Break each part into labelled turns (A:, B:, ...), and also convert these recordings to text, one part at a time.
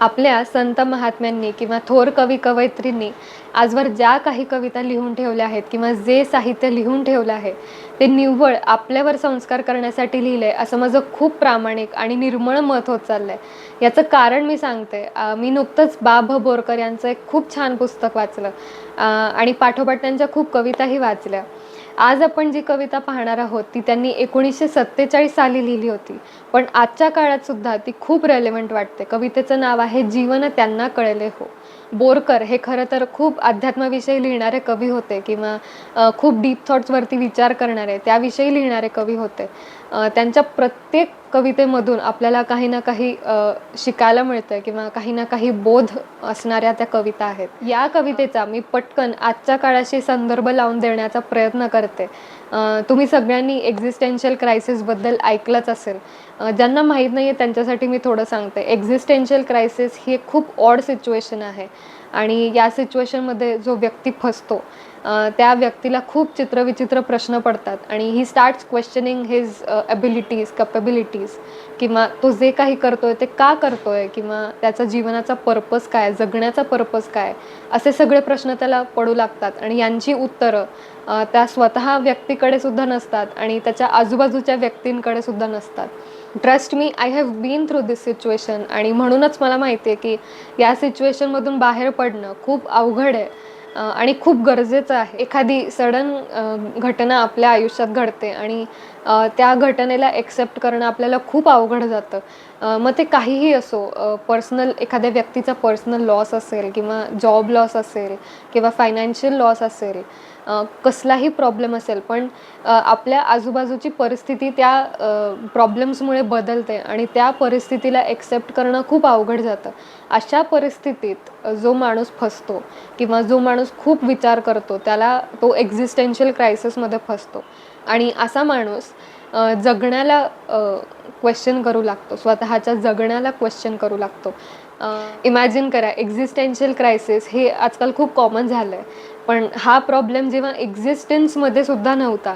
A: आपल्या संत महात्म्यांनी किंवा थोर कवी कवयित्रींनी आजवर ज्या काही कविता लिहून ठेवल्या आहेत किंवा जे साहित्य लिहून ठेवलं आहे ते निव्वळ आपल्यावर संस्कार करण्यासाठी लिहिलंय असं माझं खूप प्रामाणिक आणि निर्मळ मत होत चाललंय. याचं कारण मी सांगते. मी नुकतंच बोरकर यांचं एक खूप छान पुस्तक वाचलं आणि पाठोपाठ त्यांच्या खूप कविताही वाचल्या. आज आपण जी कविता पाहणार आहोत ती त्यांनी 1947 साली लिहिली होती. पण आजच्या काळात सुद्धा ती खूप रेलेव्हंट वाटते. कवितेचं नाव आहे जीवन त्यांना कळले हो. बोरकर हे खरं तर खूप अध्यात्माविषयी लिहिणारे कवी होते किंवा खूप डीप थॉट्सवरती विचार करणारे त्याविषयी लिहिणारे कवी होते. त्यांच्या प्रत्येक कवितेमधून आपल्याला काही ना काही शिकायला मिळतं किंवा काही ना काही बोध असणाऱ्या त्या कविता आहेत. या कवितेचा मी पटकन आजच्या काळाशी संदर्भ लावून देण्याचा प्रयत्न करते. तुम्ही सगळ्यांनी एक्झिस्टेन्शियल क्रायसिसबद्दल ऐकलंच असेल. ज्यांना माहीत नाही आहे त्यांच्यासाठी मी थोडं सांगते. एक्झिस्टेन्शियल क्रायसिस ही एक खूप ऑड सिच्युएशन आहे आणि या सिच्युएशनमध्ये जो व्यक्ती फसतो त्या व्यक्तीला खूप चित्रविचित्र प्रश्न पडतात आणि he starts questioning his abilities capabilities किंवा तो जे काही करतोय ते का करतोय किंवा त्याचा जीवनाचा पर्पज काय, जगण्याचा पर्पज काय, असे सगळे प्रश्न त्याला पडू लागतात आणि यांची उत्तरं त्या स्वतः व्यक्तीकडे सुद्धा नसतात आणि त्याच्या आजूबाजूच्या व्यक्तींकडे सुद्धा नसतात. Trust me, I have been through this situation आणि म्हणूनच मला माहिती आहे की या सिच्युएशनमधून बाहेर पडणं खूप अवघड आहे आणि खूप गरजेचं आहे. एखादी सडन घटना आपल्या आयुष्यात घडते आणि त्या घटनेला एक्सेप्ट करणं आपल्याला खूप अवघड जातं. मग ते काहीही असो, पर्सनल एखाद्या व्यक्तीचा पर्सनल लॉस असेल किंवा जॉब लॉस असेल किंवा फायनान्शियल लॉस असेल, कसलाही प्रॉब्लेम असेल, पण आपल्या आजूबाजूची परिस्थिती त्या प्रॉब्लेम्समुळे बदलते आणि त्या परिस्थितीला एक्सेप्ट करणं खूप अवघड जातं. अशा परिस्थितीत जो माणूस फसतो किंवा जो माणूस खूप विचार करतो त्याला तो एक्झिस्टेन्शियल क्रायसिसमध्ये फसतो आणि असा माणूस जगण्याला क्वेश्चन करू लागतो, स्वतःच्या जगण्याला क्वेश्चन करू लागतो. इमॅजिन करा, एक्झिस्टेन्शियल क्रायसिस हे आजकाल खूप कॉमन झालं आहे. पण हा प्रॉब्लेम जेव्हा एक्झिस्टन्समध्ये सुद्धा नव्हता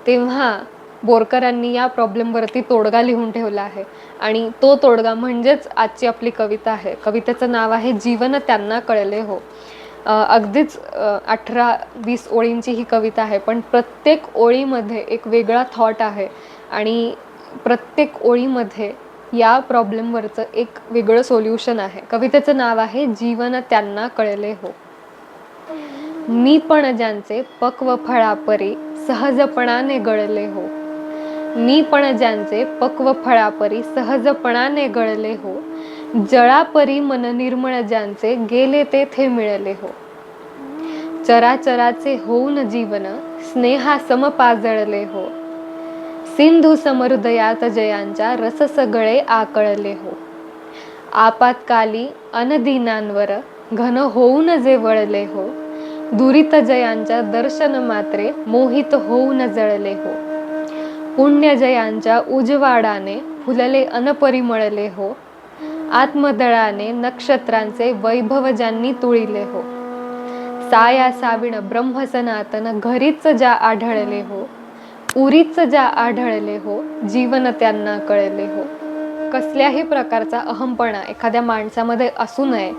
A: तेव्हा बोरकरांनी या प्रॉब्लेमवरती तोडगा लिहून ठेवला आहे आणि तो तोडगा म्हणजेच आजची आपली कविता आहे. कवितेचं नाव आहे जीवन त्यांना कळले हो. अगदीच 18-20 ओळींची ही कविता आहे, पण प्रत्येक ओळीमध्ये एक वेगळा थॉट आहे आणि प्रत्येक ओळीमध्ये या प्रॉब्लेमवरचं एक वेगळं सोल्युशन आहे. कवितेचं नाव आहे जीवन त्यांना कळले हो. मी पण ज्यांचे पक्व फळापरी सहजपणाने गळले हो. मी पण ज्यांचे पक्व फळापरी सहजपणाने गळले हो. जळापरी मन निर्मळ ज्यांचे गेले तेथे मिळले हो. चराचराचे होऊन जीवन स्नेहा समपाजळले हो. सिंधू समहृदयात जयांच्या रस सगळे आकळले हो. आपत्काली अनदीनांवर घन होऊन जे वळले हो. दुरित जयांच्या दर्शन मात्रे मोहित होऊन जळले हो. पुण्य जयांच्या उजवाडाने फुलले अनपरिमळले हो. आत्मदळाने नक्षत्रांचे वैभव ज्यांनी तुळिले हो. साया साविण ब्रह्मसनातन घरीच ज्या आढळले हो. उरीच ज्या आढळले हो. जीवन त्यांना कळले हो. कसल्याही प्रकारचा अहमपणा एखाद्या माणसामध्ये असू नये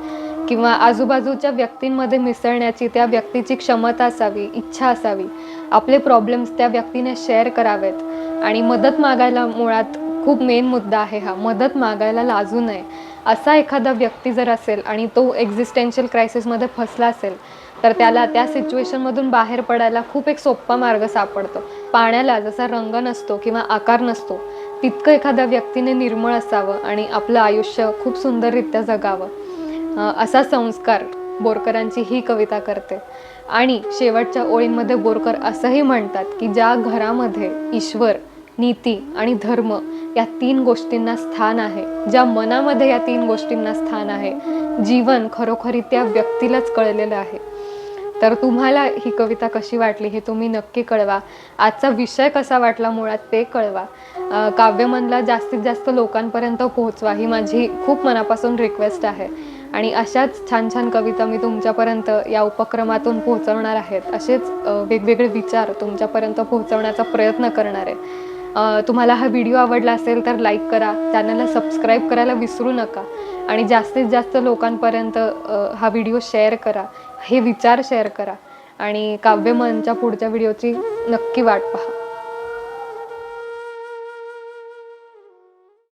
A: किंवा आजूबाजूच्या व्यक्तींमध्ये मिसळण्याची त्या व्यक्तीची क्षमता असावी, इच्छा असावी. आपले प्रॉब्लेम्स त्या व्यक्तीने शेअर करावेत आणि मदत मागायला, मुळात खूप मेन मुद्दा आहे हा, मदत मागायला लाजू नये. असा एखादा व्यक्ती जर असेल आणि तो एक्झिस्टेन्शियल क्रायसिसमध्ये फसला असेल तर त्याला त्या सिच्युएशनमधून बाहेर पडायला खूप एक सोपा मार्ग सापडतो. पाण्याला जसा रंग नसतो किंवा आकार नसतो तितकं एखाद्या व्यक्तीने निर्मळ असावं आणि आपलं आयुष्य खूप सुंदररित्या जगावं, असा संस्कार बोरकरांची ही कविता करते. आणि शेवटच्या ओळींमध्ये बोरकर असंही म्हणतात की ज्या घरामध्ये ईश्वर, नीती आणि धर्म या 3 गोष्टींना स्थान आहे, ज्या मनामध्ये या 3 गोष्टींना स्थान आहे, जीवन खरोखरी त्या व्यक्तीलाच कळलेलं आहे. तर तुम्हाला ही कविता कशी वाटली हे तुम्ही नक्की कळवा. आजचा विषय कसा वाटला मुळात ते कळवा. काव्यमनला जास्तीत जास्त लोकांपर्यंत पोहोचवा ही माझी खूप मनापासून रिक्वेस्ट आहे आणि अशाच छान छान कविता मी तुमच्यापर्यंत या उपक्रमातून पोहोचवणार आहेत. असेच वेगवेगळे विचार तुमच्यापर्यंत पोहोचवण्याचा प्रयत्न करणार आहे. तुम्हाला हा व्हिडिओ आवडला असेल तर लाईक करा, चॅनलला सबस्क्राईब करायला विसरू नका आणि जास्तीत जास्त लोकांपर्यंत हा व्हिडिओ शेअर करा, हे विचार शेअर करा आणि काव्यमनच्या पुढच्या व्हिडिओची नक्की वाट पहा.